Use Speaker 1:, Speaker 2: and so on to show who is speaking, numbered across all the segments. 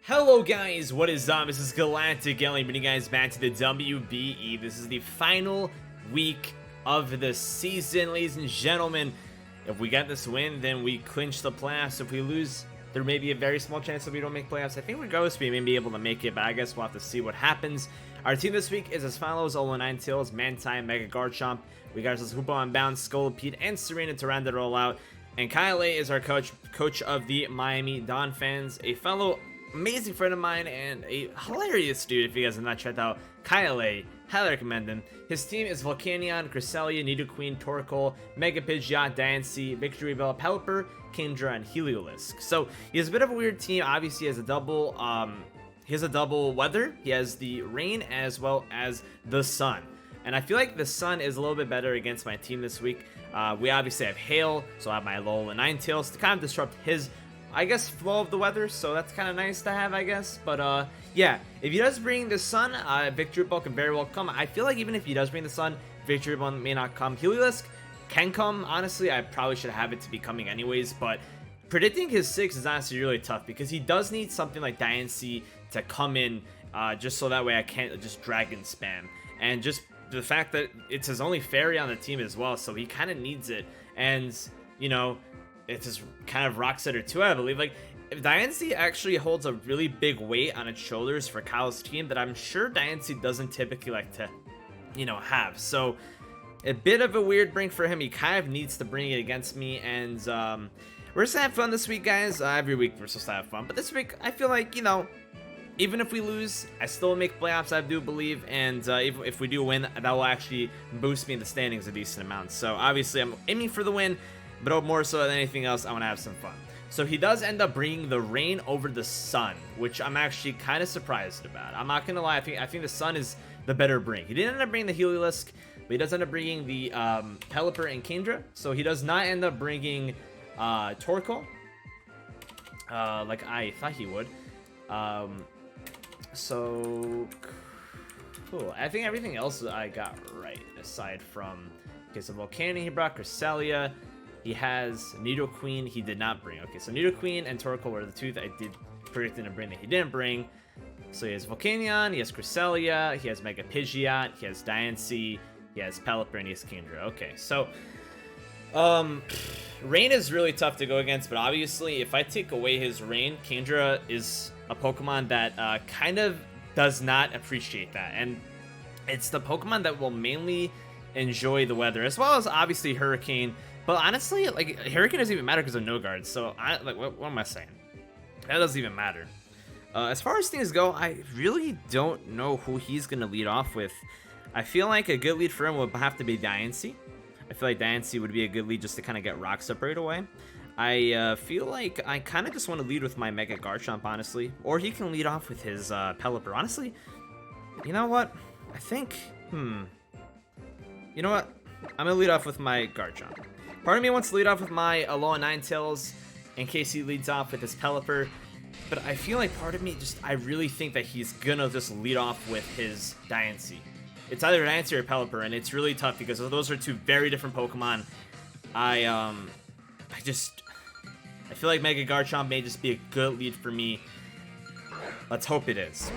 Speaker 1: Hello guys, what is up? This is KyleAye bringing you guys back to the WBE. This is the final week of the season, ladies and gentlemen. If we get this win, then we clinch the playoffs. If we lose, there may be a very small chance that we don't make playoffs. I think regardless, we may be able to make it, but I guess we'll have to see what happens. Our team this week is as follows: Olo Ninetales, Manti, Mega Garchomp. We got ourselves Hoopa Unbound, Scolipede, and Serena to round it all out. And KyleAye is our coach of the Miami Donphans, a fellow amazing friend of mine and a hilarious dude. If you guys have not checked out KyleAye, highly recommend him. His team is Volcanion, Cresselia, Nidoqueen, Torkoal, Mega Pidgeot, Diancie, Victory Bell, Pelipper, Kingdra, and Heliolisk. So he has a bit of a weird team. Obviously, he has a double weather. He has the rain as well as the sun. And I feel like the sun is a little bit better against my team this week. We obviously have hail, so I have my Alola Ninetales to kind of disrupt his, I guess, flow of the weather, so that's kind of nice to have, I guess. But yeah, if he does bring the sun, Victory Ball can very well come. I feel like even if he does bring the sun, Victory Ball may not come. Heliolisk can come. Honestly, I probably should have it to be coming anyways, but predicting his 6 is honestly really tough because he does need something like Diancie to come in, just so that way I can't just Dragon Spam. And just the fact that it's his only fairy on the team as well, so he kind of needs it. And, you know, it's his kind of Rock Setter too, I believe. Like, if Diancie actually holds a really big weight on its shoulders for Kyle's team that I'm sure Diancie doesn't typically like to, you know, have. So a bit of a weird bring for him. He kind of needs to bring it against me, and we're just gonna have fun this week, guys. Every week we're supposed to have fun, but this week I feel like, you know, even if we lose, I still make playoffs, I do believe, and if we do win, that will actually boost me in the standings a decent amount. So obviously I'm aiming for the win, but more so than anything else, I want to have some fun. So he does end up bringing the rain over the sun, which I'm actually kind of surprised about. I'm not gonna lie, I think the sun is the better bring. He didn't end up bringing the Heliolisk, but he does end up bringing the Pelipper and Kingdra. So he does not end up bringing Torkoal, like I thought he would. So cool. I think everything else I got right, aside from, okay, so Volcanion he brought, Cresselia. He has Nidoqueen, he did not bring. Okay, so Nidoqueen and Torkoal were the two that I did predict to bring that he didn't bring. So he has Volcanion, he has Cresselia, he has Mega Pidgeot, he has Diancie, he has Pelipper, and he has Kingdra. Okay, so rain is really tough to go against, but obviously if I take away his rain, Kingdra is a Pokemon that kind of does not appreciate that. And it's the Pokemon that will mainly enjoy the weather, as well as obviously Hurricane. But honestly, like, Hurricane doesn't even matter because of no guards. So what am I saying? That doesn't even matter. As far as things go, I really don't know who he's gonna lead off with. I feel like a good lead for him would have to be Diancie. I feel like Diancie would be a good lead just to kind of get rocks up right away. I feel like I kind of just want to lead with my Mega Garchomp, honestly. Or he can lead off with his Pelipper. Honestly, you know what? I think, you know what? I'm going to lead off with my Garchomp. Part of me wants to lead off with my Alola Ninetales in case he leads off with his Pelipper. But I feel like part of me I really think that he's going to just lead off with his Diancie. It's either Diancie or Pelipper, and it's really tough because those are two very different Pokemon. I feel like Mega Garchomp may just be a good lead for me. Let's hope it is.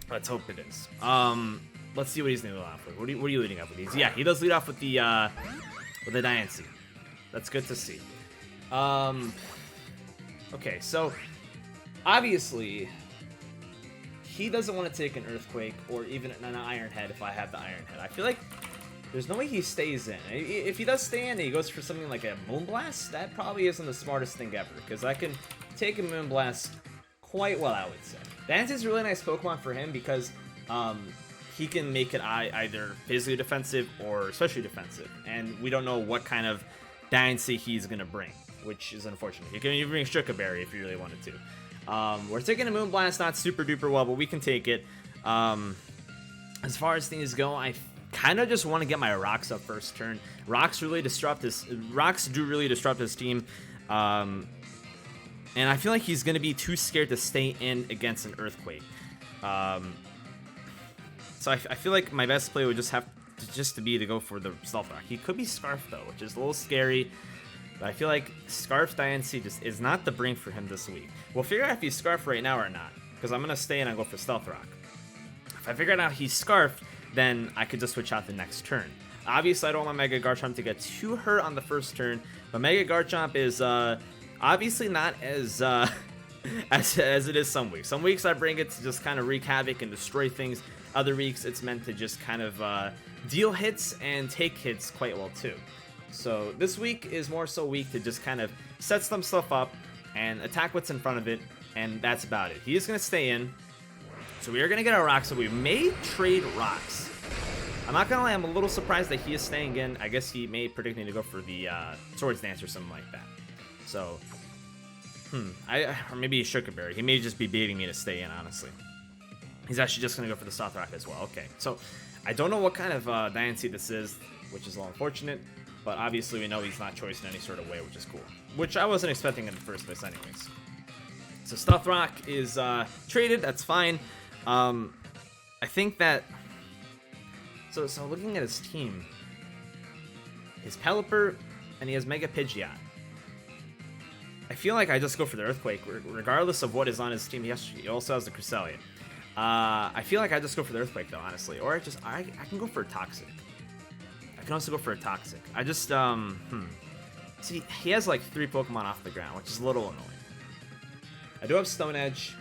Speaker 1: Let's hope it is. Let's see what he's gonna lead off with. What are you leading off with these? Yeah, he does lead off with the Diancie. That's good to see. Okay, so obviously he doesn't want to take an Earthquake or even an Iron Head if I have the Iron Head. I feel like there's no way he stays in. If he does stay in and he goes for something like a Moonblast, that probably isn't the smartest thing ever, because I can take a Moonblast quite well, I would say. Diancie is a really nice Pokemon for him because he can make it either physically defensive or especially defensive, and we don't know what kind of Diancie he's going to bring, which is unfortunate. He can even bring Shuka Berry if you really wanted to. We're taking a Moonblast, not super duper well, but we can take it. As far as things go, I kind of just want to get my rocks up first turn. Rocks do really disrupt his team, and I feel like he's gonna be too scared to stay in against an Earthquake. So I feel like my best play would just have to be to go for the Stealth Rock. He could be Scarf though, which is a little scary. But I feel like Scarf Diancie just is not the brink for him this week. We'll figure out if he's Scarf right now or not, because I'm going to stay in and go for Stealth Rock. If I figure out he's Scarf, then I could just switch out the next turn. Obviously, I don't want my Mega Garchomp to get too hurt on the first turn, but Mega Garchomp is obviously not as as it is some weeks. Some weeks I bring it to just kind of wreak havoc and destroy things. Other weeks it's meant to just kind of deal hits and take hits quite well too. So this week is more so weak to just kind of set some stuff up and attack what's in front of it, and that's about it. He is going to stay in, so we are going to get our rocks, so we may trade rocks. I'm not going to lie, I'm a little surprised that he is staying in. I guess he may predict me to go for the Swords Dance or something like that. So, or maybe he Sugar Berry. He may just be baiting me to stay in, honestly. He's actually just going to go for the Stealth Rock as well. Okay, so I don't know what kind of Diancie this is, which is a little unfortunate. But obviously we know he's not choiced in any sort of way, which is cool. Which I wasn't expecting in the first place anyways. So Stealth Rock is traded, that's fine. I think that... So looking at his team, his Pelipper, and he has Mega Pidgeot. I feel like I just go for the Earthquake, regardless of what is on his team. He also has the Cresselia. I feel like I just go for the Earthquake though, honestly. Or I can go for a Toxic. I can also go for a Toxic. I just, See, he has like 3 Pokemon off the ground, which is a little annoying. I do have Stone Edge,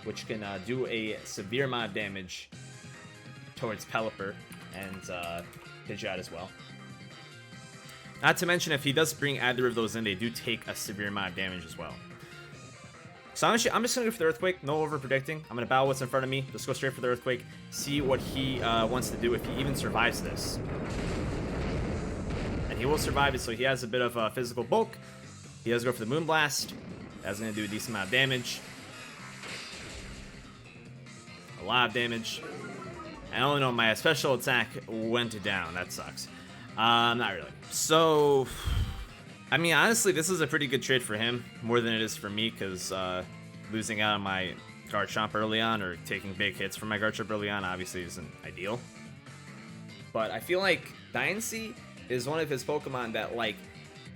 Speaker 1: which can do a severe amount of damage towards Pelipper and Pidgeot as well. Not to mention, if he does bring either of those in, they do take a severe amount of damage as well. So I'm just going to go for the Earthquake, no over-predicting. I'm going to battle what's in front of me, just go straight for the Earthquake, see what he wants to do, if he even survives this. And he will survive it, so he has a bit of physical bulk. He does go for the Moonblast. That's going to do a decent amount of damage. A lot of damage. I only know my special attack went down. That sucks. Not really. So... I mean, honestly, this is a pretty good trade for him, more than it is for me, because losing out on my Garchomp early on, or taking big hits from my Garchomp early on, obviously isn't ideal. But I feel like Diancie is one of his Pokemon that, like,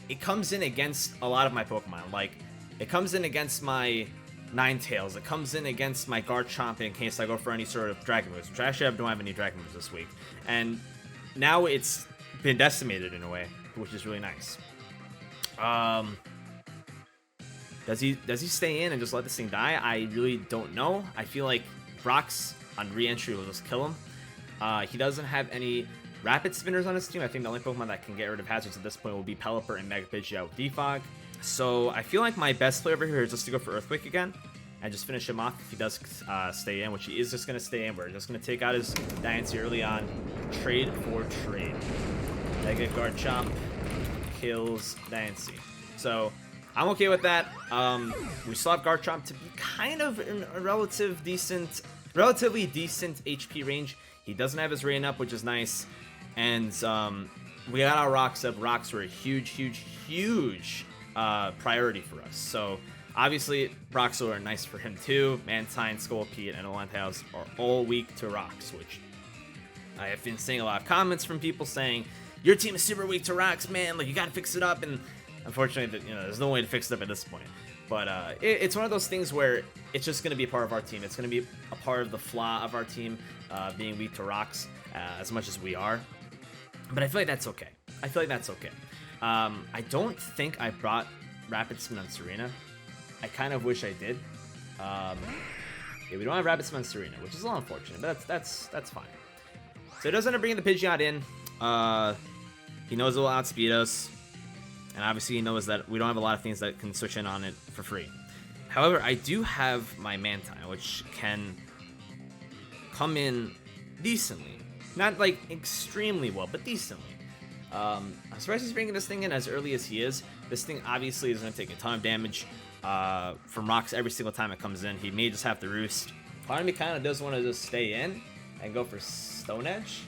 Speaker 1: it comes in against a lot of my Pokemon. Like, it comes in against my Ninetales, it comes in against my Garchomp in case I go for any sort of Dragon moves, which I actually don't have any Dragon moves this week. And now it's been decimated in a way, which is really nice. Does he stay in and just let this thing die? I really don't know. I feel like Rocks on re-entry will just kill him. He doesn't have any Rapid Spinners on his team. I think the only Pokemon that can get rid of hazards at this point will be Pelipper and Mega Pidgeot with Defog. So I feel like my best play over here is just to go for Earthquake again and just finish him off if he does stay in, which he is just going to stay in. We're just going to take out his Diancie early on. Trade for trade. Mega Garchomp kills Diancie. So I'm okay with that. We still have Garchomp to be kind of in a relatively decent HP range. He doesn't have his rain up, which is nice. And we got our rocks up. Rocks were a huge priority for us. So obviously rocks are nice for him too. Mantine, Scolipede, and Ninetales are all weak to rocks, which I have been seeing a lot of comments from people saying, your team is super weak to rocks, man. Like, you gotta fix it up. And unfortunately, there's no way to fix it up at this point. But it's one of those things where it's just gonna be a part of our team. It's gonna be a part of the flaw of our team, being weak to rocks as much as we are. But I feel like that's okay. I don't think I brought Rapid Spin on Serena. I kind of wish I did. Yeah, we don't have Rapid Spin on Serena, which is a little unfortunate, but that's fine. So he does end up bringing the Pidgeot in. He knows it will outspeed us, and obviously he knows that we don't have a lot of things that can switch in on it for free. However, I do have my Mantine, which can come in decently. Not like extremely well, but decently. I'm surprised he's bringing this thing in as early as he is. This thing obviously is going to take a ton of damage from rocks every single time it comes in. He may just have to roost. Part of me kind of does want to just stay in and go for Stone Edge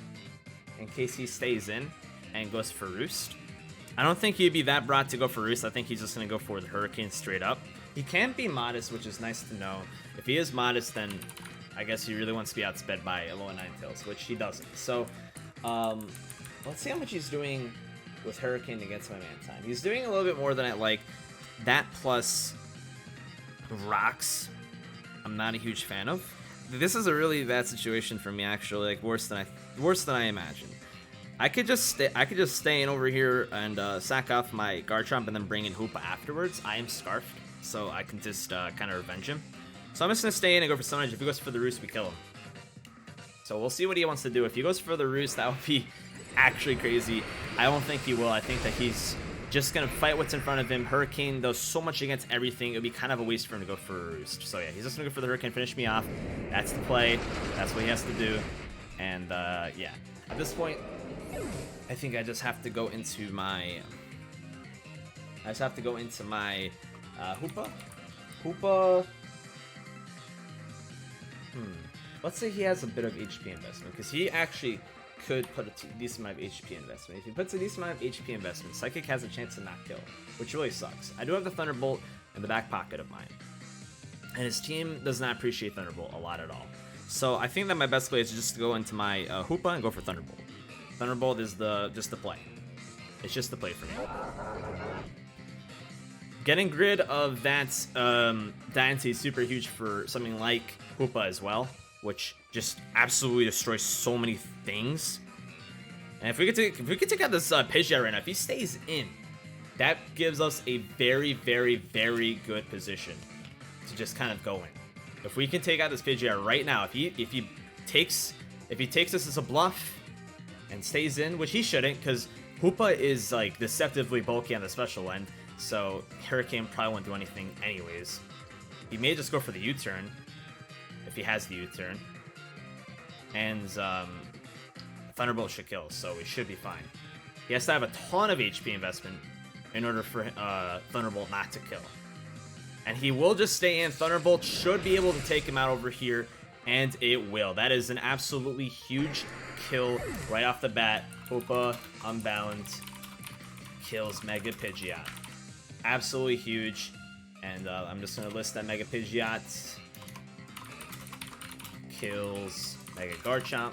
Speaker 1: in case he stays in and goes for Roost. I don't think he'd be that broad to go for Roost. I think he's just going to go for the Hurricane straight up. He can be modest, which is nice to know. If he is modest, then I guess he really wants to be outsped by Alola Ninetales, which he doesn't. So, let's see how much he's doing with Hurricane against my Mantine. He's doing a little bit more than I like. That plus rocks, I'm not a huge fan of. This is a really bad situation for me, actually, like worse than I imagined. I could just stay in over here and sack off my Garchomp and then bring in Hoopa afterwards. I am scarfed, so I can just kind of revenge him. So I'm just gonna stay in and go for Sun Edge. If he goes for the Roost, we kill him. So we'll see what he wants to do. If he goes for the Roost, that would be actually crazy. I don't think he will. I think that he's just gonna fight what's in front of him. Hurricane does so much against everything. It would be kind of a waste for him to go for a Roost. So yeah, he's just gonna go for the Hurricane, finish me off. That's the play. That's what he has to do. And yeah, at this point, I think I just have to go into my. Hoopa. Let's say he has a bit of HP investment, because he actually could put a decent amount of HP investment. If he puts a decent amount of HP investment, Psychic has a chance to not kill, which really sucks. I do have the Thunderbolt in the back pocket of mine, and his team does not appreciate Thunderbolt a lot at all. So I think that my best play is just to go into my Hoopa and go for Thunderbolt. Thunderbolt is just the play. It's just the play for me. Getting rid of that Diancie is super huge for something like Hoopa as well, which just absolutely destroys so many things. And if we could take out this Pidgeot right now, if he stays in, that gives us a very, very, very good position to just kind of go in. If we can take out this Pidgeot right now, if he takes this as a bluff and stays in, which he shouldn't, because Hoopa is like deceptively bulky on the special end, so Hurricane probably won't do anything anyways. He may just go for the U-turn if he has the U-turn, and Thunderbolt should kill, so we should be fine. He has to have a ton of HP investment in order for Thunderbolt not to kill. And he will just stay in. Thunderbolt should be able to take him out over here, and it will. That is an absolutely huge kill right off the bat. Hoopa, Unbound, kills Mega Pidgeot. Absolutely huge. And I'm just going to list that Mega Pidgeot. Kills Mega Garchomp.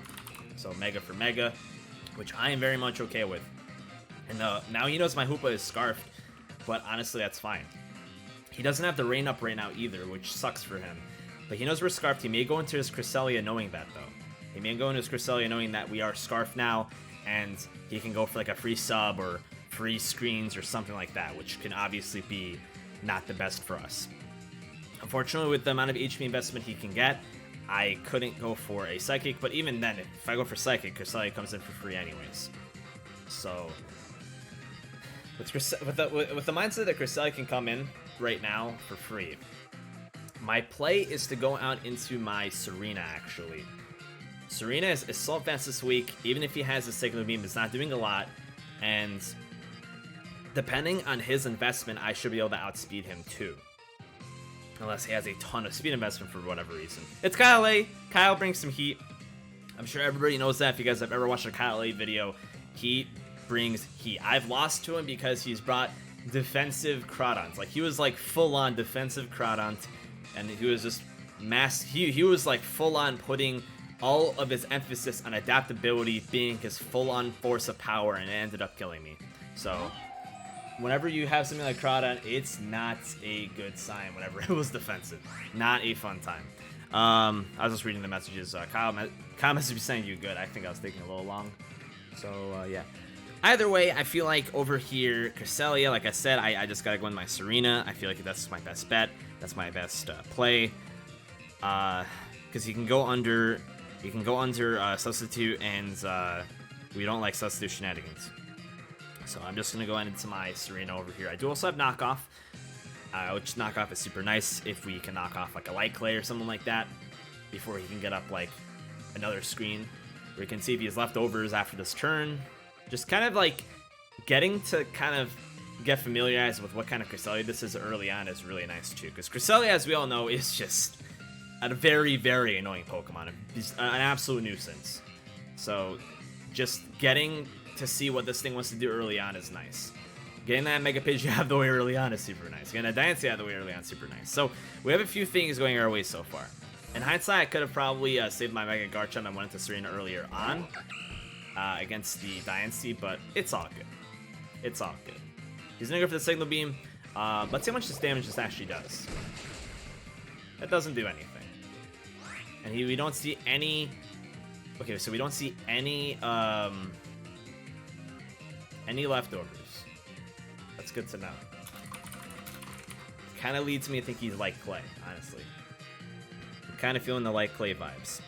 Speaker 1: So Mega for Mega, which I am very much okay with. And now he knows my Hoopa is scarfed, but honestly, that's fine. He doesn't have the Rain Up right now either, which sucks for him. But he knows we're scarfed. He may go into his Cresselia knowing that, though. He may go into his Cresselia knowing that we are scarfed now, and he can go for like a free sub or free screens or something like that, which can obviously be not the best for us. Unfortunately, with the amount of HP investment he can get, I couldn't go for a Psychic, but even then, if I go for Psychic, Cresselia comes in for free anyways. So, with the mindset that Cresselia can come in right now for free, my play is to go out into my Serena, actually. Serena is so advanced this week, even if he has a Signal Beam, it's not doing a lot, and depending on his investment, I should be able to outspeed him too. Unless he has a ton of speed investment for whatever reason. It's KyleAye. Kyle brings some heat. I'm sure everybody knows that if you guys have ever watched a KyleAye video. He brings heat. I've lost to him because he's brought defensive Crawdons. Like, he was like full-on defensive Crawdons, and he was just he was like full-on putting all of his emphasis on adaptability being his full-on force of power, and it ended up killing me. So whenever you have something like Crawdon, it's not a good sign whenever it was defensive. Not a fun time. I was just reading the messages. Kyle messaged me saying you good. I think I was taking a little long. So, yeah. Either way, I feel like over here, Cresselia, like I said, I just gotta go in my Serena. I feel like that's my best bet. That's my best play. Because you can go under Substitute, and we don't like Substitute shenanigans. So I'm just going to go into my Serena over here. I do also have Knockoff, which Knockoff is super nice if we can knock off like a Light Clay or something like that before he can get up like another screen. We can see if he has leftovers after this turn. Just kind of like getting to kind of get familiarized with what kind of Cresselia this is early on is really nice too. Because Cresselia, as we all know, is just a very, very annoying Pokemon. He's an absolute nuisance. So just getting to see what this thing wants to do early on is nice. Getting that Mega Pidgeot out of the way early on is super nice. Getting that Diancie out of the way early on is super nice. So we have a few things going our way so far. In hindsight, I could have probably saved my Mega Garchomp and went into Serena earlier on against the Diancie, but it's all good. It's all good. He's gonna go for the Signal Beam. Let's see how much this damage this actually does. That doesn't do anything. And we don't see any... Okay, so we don't see any leftovers. That's good to know. Kind of leads me to think he's like Clay, honestly. I'm kind of feeling the like Clay vibes.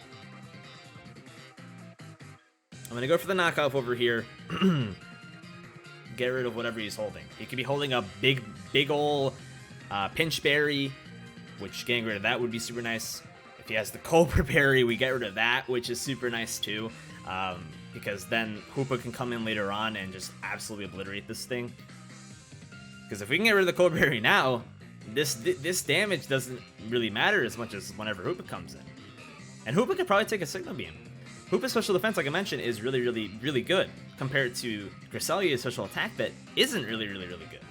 Speaker 1: I'm gonna go for the knockoff over here. Get rid of whatever he's holding. He could be holding a big ol' Pinch Berry, which getting rid of that would be super nice. If he has the Cobra Berry, we get rid of that, which is super nice too. Because then Hoopa can come in later on and just absolutely obliterate this thing. Because if we can get rid of the Cobra Berry now, this damage doesn't really matter as much as whenever Hoopa comes in. And Hoopa could probably take a Signal Beam. Hoopa's special defense, like I mentioned, is really good compared to Cresselia's special attack that isn't really good.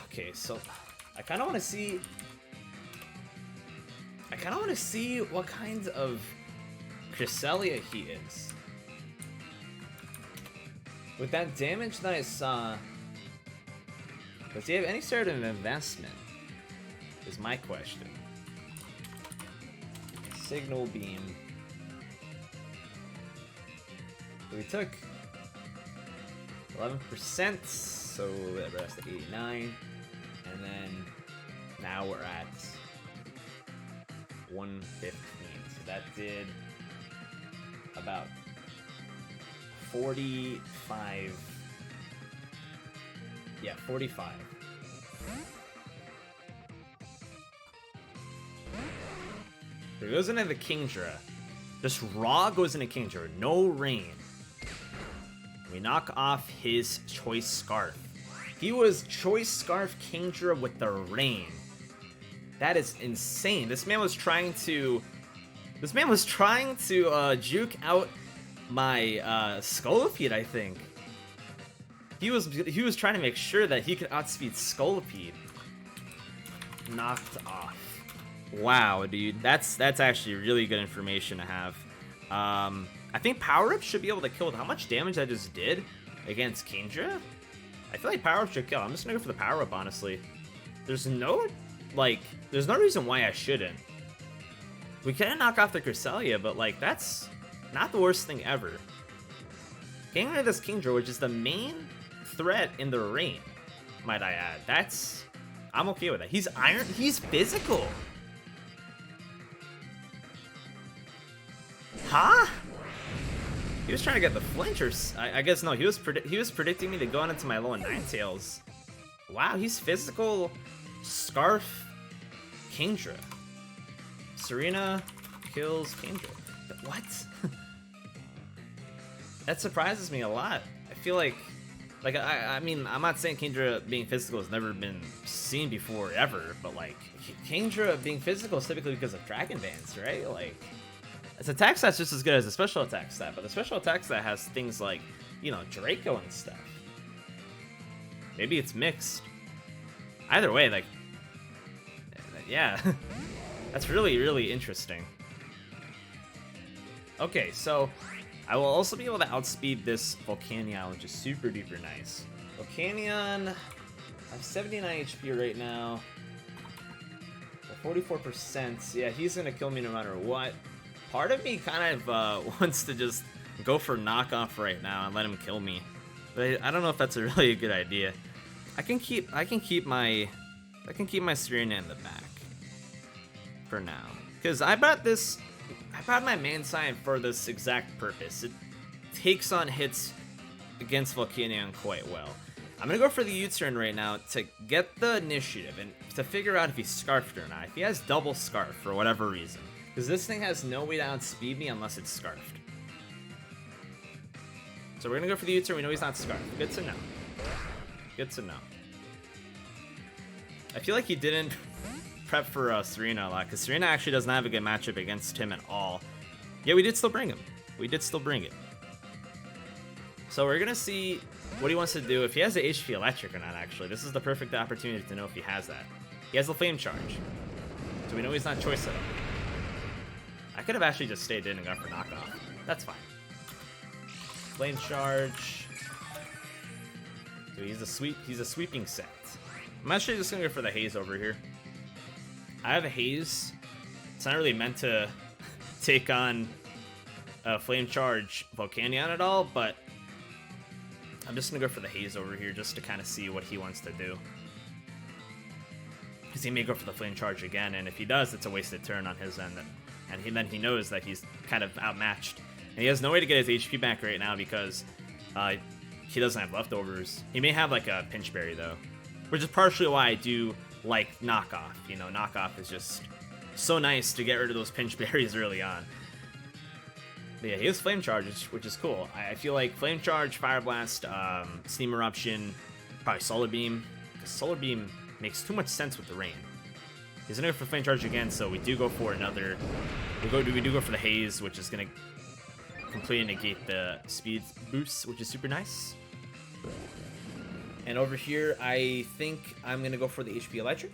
Speaker 1: Okay, so I kind of want to see what kind of Cresselia he is. With that damage that I saw, does he have any sort of investment? Is my question. Signal Beam. We took 11%, so that rest at 89, and then now we're at 115. So that did about 45. Yeah, 45. So he goes into the Kingdra. Just raw goes into Kingdra, no rain. We knock off his Choice Scarf. He was Choice Scarf Kingdra with the rain. That is insane. This man was trying to juke out my Scolipede, I think. He was trying to make sure that he could outspeed Scolipede. Knocked off. Wow, dude, that's actually really good information to have. I think Power-Up should be able to kill with how much damage I just did against Kingdra. I feel like Power-Up should kill. I'm just gonna go for the Power-Up, honestly. There's no reason why I shouldn't. We can knock off the Cresselia, but like that's not the worst thing ever. Getting rid of this Kingdra, which is the main threat in the rain, might I add. I'm okay with that. He's iron. He's physical. Huh? He was trying to get the flinch, or I guess no. He was predicting me to go on into my low and Ninetales. Wow, he's physical. Scarf, Kingdra. Serena kills Kingdra. What? That surprises me a lot. I feel like I mean, I'm not saying Kingdra being physical has never been seen before ever, but like Kingdra being physical is typically because of Dragon Dance, right? Like. Its attack stat's just as good as the special attack stat, but the special attack stat has things like, you know, Draco and stuff. Maybe it's mixed. Either way, like, yeah, that's really interesting. Okay, so I will also be able to outspeed this Volcanion, which is super duper nice. Volcanion, I have 79 HP right now. 44%. Yeah, he's gonna kill me no matter what. Part of me kind of wants to just go for knockoff right now and let him kill me, but I don't know if that's a really good idea. I can keep my Serena in the back for now, because I brought my main sign for this exact purpose. It takes on hits against Volcanion quite well. I'm gonna go for the U-turn right now to get the initiative and to figure out if he's scarfed or not. If he has double scarf for whatever reason. Because this thing has no way to outspeed me unless it's scarfed. So we're gonna go for the U-turn. We know he's not scarfed. Good to know. Good to know. I feel like he didn't prep for Serena a lot, because Serena actually doesn't have a good matchup against him at all. Yeah, we did still bring him. We did still bring it. So we're gonna see what he wants to do. If he has the HP Electric or not, actually. This is the perfect opportunity to know if he has that. He has the Flame Charge. So we know he's not choice set up. I could have actually just stayed in and gone for knockoff. That's fine. Flame Charge. Dude, he's a sweeping set. I'm actually just gonna go for the haze over here. I have a haze. It's not really meant to take on Flame Charge Volcanion at all, but I'm just gonna go for the haze over here just to kind of see what he wants to do. Because he may go for the Flame Charge again, and if he does, it's a wasted turn on his end. And then he knows that he's kind of outmatched. And he has no way to get his HP back right now because he doesn't have leftovers. He may have like a Pinch Berry though, which is partially why I do like Knockoff. You know, Knockoff is just so nice to get rid of those Pinch Berries early on. But yeah, he has Flame Charge, which is cool. I feel like Flame Charge, Fire Blast, Steam Eruption, probably Solar Beam. Because Solar Beam makes too much sense with the rain. He's gonna go for Flame Charge again, so we do go for another. We do go for the haze, which is gonna completely negate the speed boost, which is super nice. And over here, I think I'm gonna go for the HP Electric.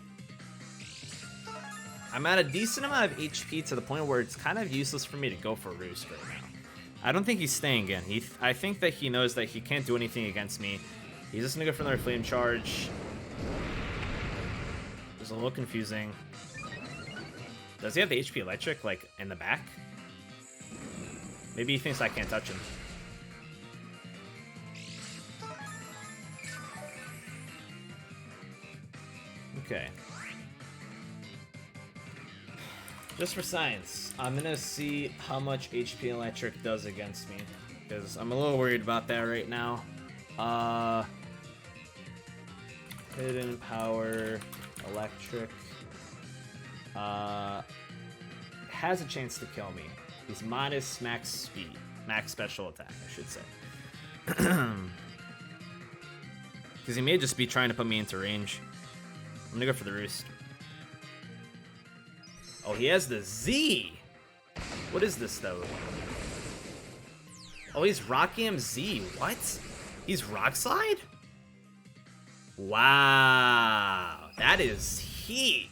Speaker 1: I'm at a decent amount of HP to the point where it's kind of useless for me to go for Roost right now. I don't think he's staying in. I think that he knows that he can't do anything against me. He's just gonna go for another Flame Charge. It's a little confusing. Does he have the HP Electric, like, in the back? Maybe he thinks I can't touch him. Okay. Just for science, I'm gonna see how much HP Electric does against me, because I'm a little worried about that right now. Hidden Power, Electric. Has a chance to kill me. He's modest max speed, max special attack, I should say. Because he may just be trying to put me into range. I'm gonna go for the Roost. Oh, he has the Z! What is this, though? Oh, he's Rocking him Z. What? He's Rock Slide? Wow. That is heat.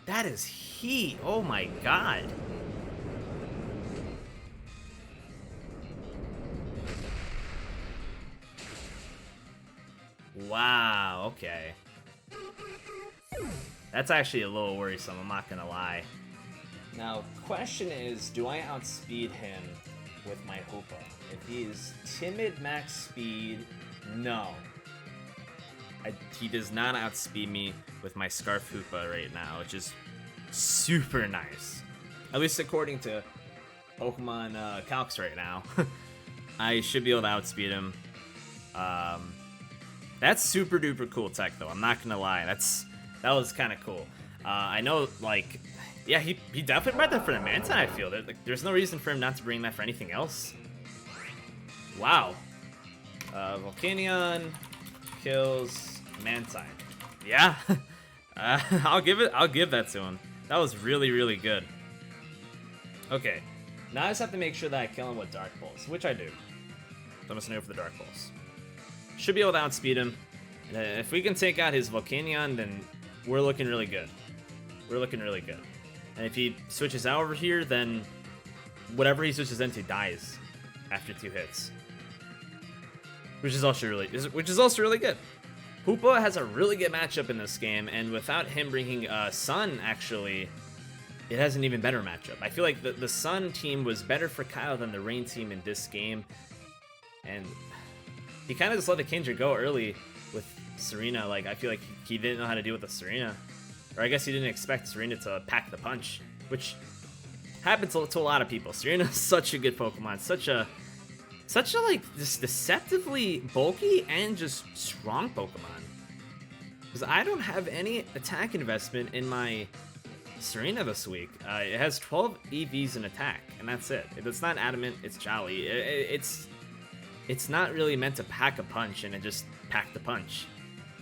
Speaker 1: That is heat. Oh my god. Wow, okay. That's actually a little worrisome, I'm not gonna lie. Now, question is, do I outspeed him with my Hoopa? If he is timid max speed, no. He does not outspeed me with my Scarf Hoopa right now, which is super nice. At least according to Pokemon Calcs right now. I should be able to outspeed him. That's super duper cool tech though, I'm not gonna lie. That was kind of cool. I know, like, yeah, he definitely brought that for the Mantine, I feel. There's no reason for him not to bring that for anything else. Wow. Volcanion kills Mantine. Yeah. I'll give that to him. That was really, really good. Okay. Now I just have to make sure that I kill him with Dark Pulse, which I do. So I'm just gonna go for the Dark Pulse. Should be able to outspeed him. If we can take out his Volcanion, then we're looking really good. We're looking really good. And if he switches out over here, then whatever he switches into dies after 2 hits. Which is also really good. Hoopa has a really good matchup in this game, and without him bringing Sun, actually, it has an even better matchup. I feel like the Sun team was better for Kyle than the Rain team in this game, and he kind of just let the Kindred go early with Serena. Like, I feel like he didn't know how to deal with the Serena, or I guess he didn't expect Serena to pack the punch, which happens to a lot of people. Serena is such a good Pokemon, such a like just deceptively bulky and just strong Pokemon. Because I don't have any attack investment in my Serena this week. It has 12 EVs in attack, and that's it. If it's not Adamant, it's Jolly. It's not really meant to pack a punch, and it just packed the punch,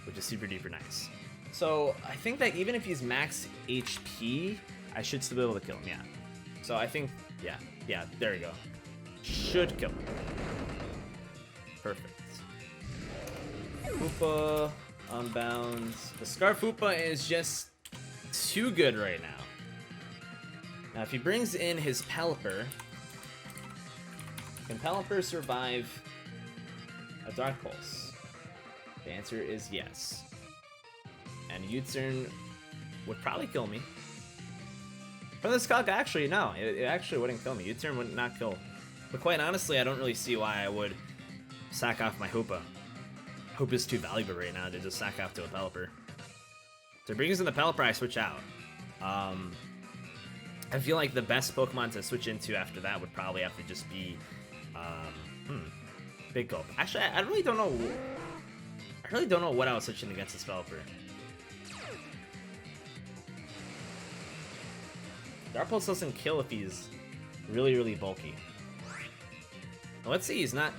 Speaker 1: which is super duper nice. So I think that even if he's max HP, I should still be able to kill him, yeah. So I think, yeah, there we go. Should kill him. Perfect. Hoopa, Unbound. The Scarf Hoopa is just too good right now. Now if he brings in his Pelipper, can Pelipper survive a Dark Pulse? The answer is yes. And U-turn would probably kill me. From this calc, actually, no. It actually wouldn't kill me. U-turn would not kill. But quite honestly, I don't really see why I would sack off my Hoopa. Hoopa's too valuable right now to just sack off to a Pelipper. So brings in the Pelipper, I switch out. I feel like the best Pokemon to switch into after that would probably have to just be Big Gulp. Actually, I really don't know. I really don't know what I was switching against this Pelipper. Dark Pulse doesn't kill if he's really, really bulky. Well, let's see, he's not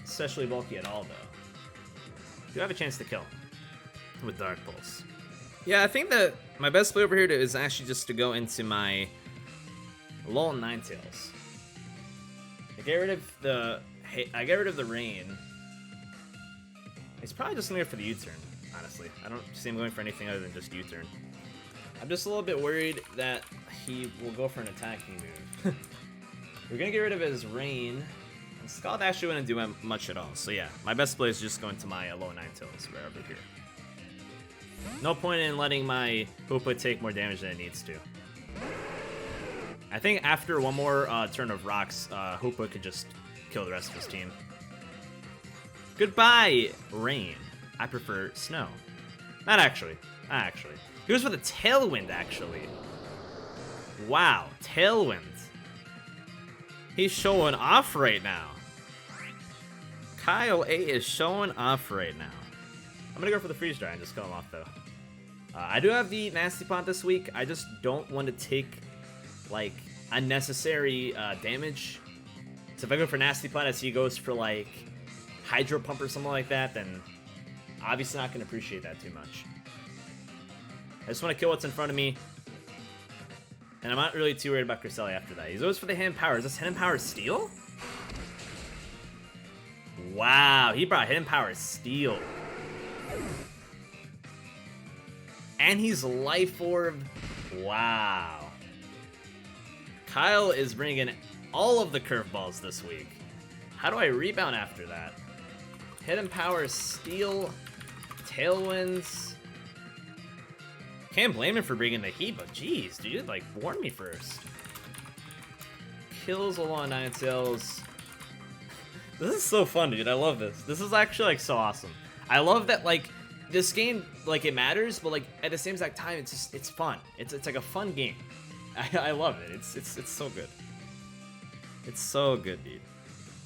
Speaker 1: especially bulky at all, though. Do have a chance to kill with Dark Pulse. Yeah, I think that my best play over here is actually just to go into my Alolan Ninetales. I get rid of the Rain. He's probably just going for the U-turn, honestly. I don't see him going for anything other than just U-turn. I'm just a little bit worried that he will go for an attacking move. We're gonna get rid of his Rain. And Scald actually wouldn't do much at all. So yeah, my best play is just going to my Alolan Ninetales right over here. No point in letting my Hoopa take more damage than it needs to. I think after one more turn of rocks, Hoopa could just kill the rest of his team. Goodbye, Rain. I prefer Snow. Not actually. Not actually. He goes for the Tailwind, actually. Wow, Tailwind. He's showing off right now. KyleAye is showing off right now. I'm gonna go for the Freeze Dry and just kill him off, though. I do have the Nasty Plot this week. I just don't want to take, like, unnecessary damage. So if I go for Nasty Plot as he goes for, like, Hydro Pump or something like that, then obviously not gonna appreciate that too much. I just want to kill what's in front of me. And I'm not really too worried about Cresselia after that. He goes for the Hidden Power. Is this Hidden Power Steel? Wow, he brought Hidden Power Steel. And he's Life Orb. Wow. Kyle is bringing all of the curveballs this week. How do I rebound after that? Hidden Power Steel. Tailwinds. Can't blame him for bringing the heat, but geez, dude, like, warn me first. Kills Alolan Ninetales. This is so fun, dude. I love this. This is actually, like, so awesome. I love that, like, this game, like, it matters, but, like, at the same exact time, it's just, it's fun. It's like a fun game. I love it. It's so good. It's so good, dude.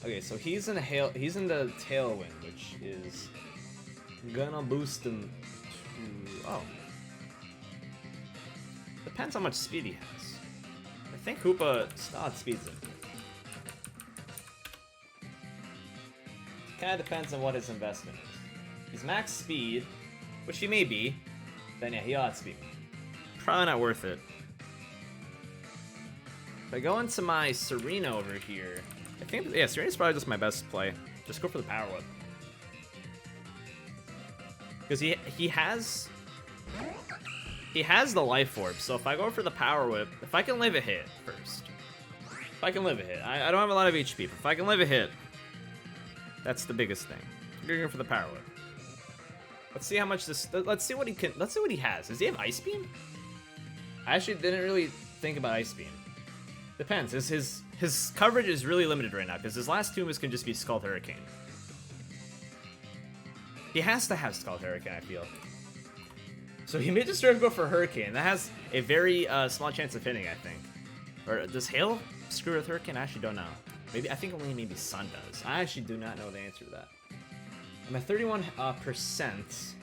Speaker 1: Okay, so he's in the Tailwind, which is gonna boost him to, oh. Depends how much speed he has. I think Hoopa still outspeeds him. Kinda depends on what his investment is. He's max speed, which he may be, then yeah, he'll outspeed me. Probably not worth it. If I go into my Serena over here, I think, yeah, Serena's probably just my best play. Just go for the Power Whip. Because he has the Life Orb, so if I go for the Power Whip, if I can live a hit first. If I can live a hit. I don't have a lot of HP, but if I can live a hit, that's the biggest thing. I'm gonna go for the Power Whip. Let's see how much this, let's see what he has. Does he have Ice Beam? I actually didn't really think about Ice Beam. Depends. His coverage is really limited right now, because his last two moves can just be Scald Hurricane. He has to have Scald Hurricane, I feel. So he may just sort of go for Hurricane. That has a very small chance of hitting, I think. Or does Hail screw with Hurricane? I actually don't know. I think only maybe Sun does. I actually do not know the answer to that. I'm at 31%.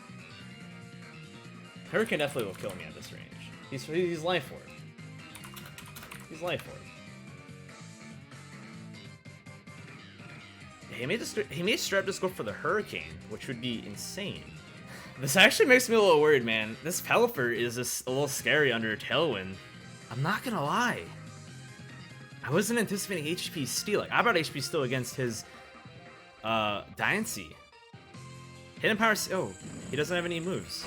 Speaker 1: Hurricane definitely will kill me at this range. He's Life Orb. He's Life Orb. He may straight up just go for the Hurricane, which would be insane. This actually makes me a little worried, man. This Pelipper is just a little scary under Tailwind. I'm not gonna lie. I wasn't anticipating HP Steel. Like, I brought HP Steel against his Diancie. Hidden Power. Oh, he doesn't have any moves.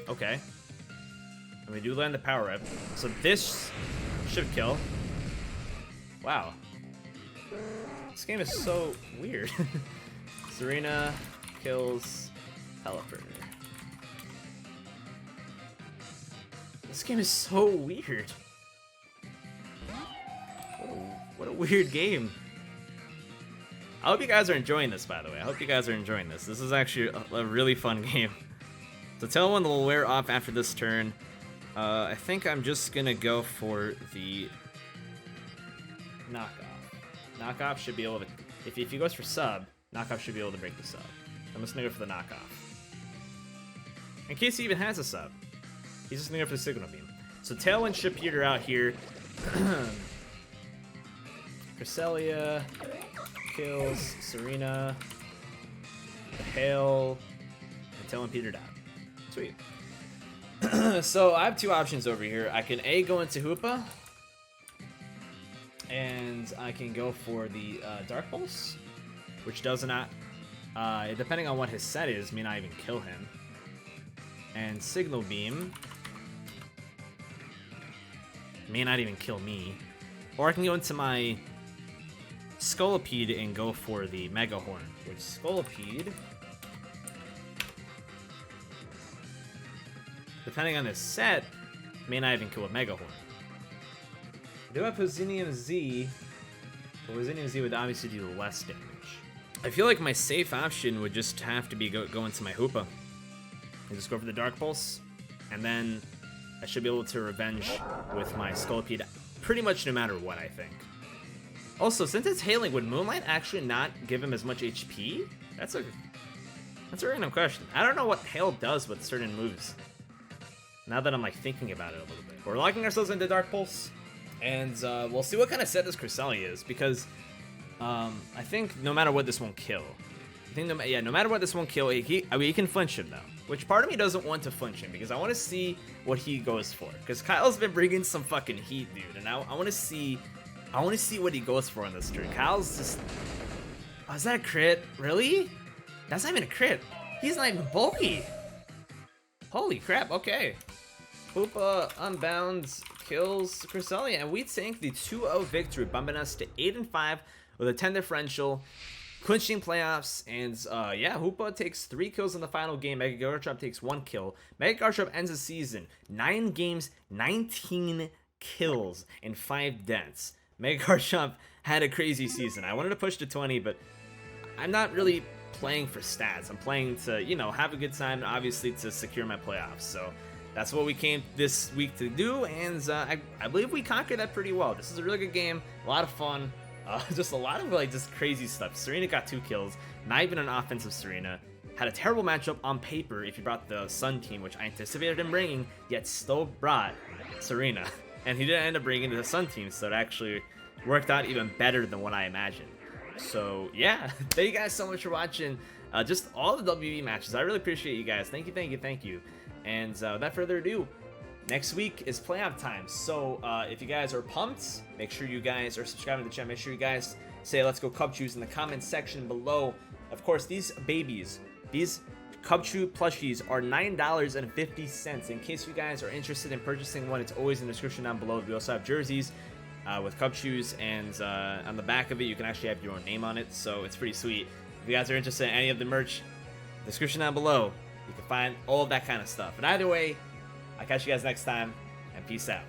Speaker 1: Okay. And we do land the Power Rip. So this should kill. Wow. This game is so weird. Serena kills Pelipper. This game is so weird. What a weird game. I hope you guys are enjoying this, by the way. I hope you guys are enjoying this. This is actually a really fun game. So Tailwind will wear off after this turn. I think I'm just gonna go for the knockoff. Knockoff should be able to, if he goes for sub, knockoff should be able to break the sub. I'm just gonna go for the knockoff. In case he even has a sub. He's just gonna go for the signal beam. So Tailwind should peter out here. Cresselia kills Serena. The Hail. And Tailwind petered out. Sweet. So I have two options over here. I can A, go into Hoopa, and I can go for the Dark Pulse, which does not, depending on what his set is, may not even kill him. And Signal Beam may not even kill me. Or I can go into my Scolipede and go for the Mega Horn, which Scolipede, depending on his set, may not even kill a Mega Horn. I do have Posinium Z, but Posinium Z would obviously do less damage. I feel like my safe option would just have to be go into my Hoopa. And just go for the Dark Pulse, and then I should be able to revenge with my Scolipede pretty much no matter what, I think. Also, since it's hailing, would Moonlight actually not give him as much HP? That's a random question. I don't know what Hail does with certain moves. Now that I'm like thinking about it a little bit. We're locking ourselves into Dark Pulse, and we'll see what kind of set this Cresselia is, because I think no matter what, this won't kill. I think no matter what, this won't kill. I mean, he can flinch him though, which part of me doesn't want to flinch him because I want to see what he goes for. Because Kyle's been bringing some fucking heat, dude, and I want to see what he goes for on this turn. Kyle's just, oh, is that a crit? Really? That's not even a crit. He's not even bulky. Holy crap! Okay. Hoopa Unbound kills Cresselia, and we take the 2-0 victory, bumping us to 8-5 with a 10 differential. Clinching playoffs, and yeah, Hoopa takes 3 kills in the final game. Mega Garchomp takes 1 kill. Mega Garchomp ends the season 9 games, 19 kills, and 5 deaths. Mega Garchomp had a crazy season. I wanted to push to 20, but I'm not really playing for stats. I'm playing to, you know, have a good time, and obviously to secure my playoffs. So that's what we came this week to do, and I believe we conquered that pretty well. This is a really good game, a lot of fun. Just a lot of like just crazy stuff. Serena got 2 kills, not even an offensive Serena. Had a terrible matchup on paper if you brought the Sun team, which I anticipated him bringing, yet still brought Serena. And he didn't end up bringing the Sun team, so it actually worked out even better than what I imagined. So yeah, thank you guys so much for watching just all the WBE matches. I really appreciate you guys. Thank you. And without further ado, next week is playoff time, so if you guys are pumped, make sure you guys are subscribing to the channel. Make sure you guys say "Let's go Cubchoos" in the comment section below. Of course, these babies, these Cubchoo plushies are $9.50. In case you guys are interested in purchasing one, it's always in the description down below. We also have jerseys with Cubchoos, and on the back of it, you can actually have your own name on it, so it's pretty sweet. If you guys are interested in any of the merch, description down below, you can find all of that kind of stuff. But either way, I'll catch you guys next time, and peace out.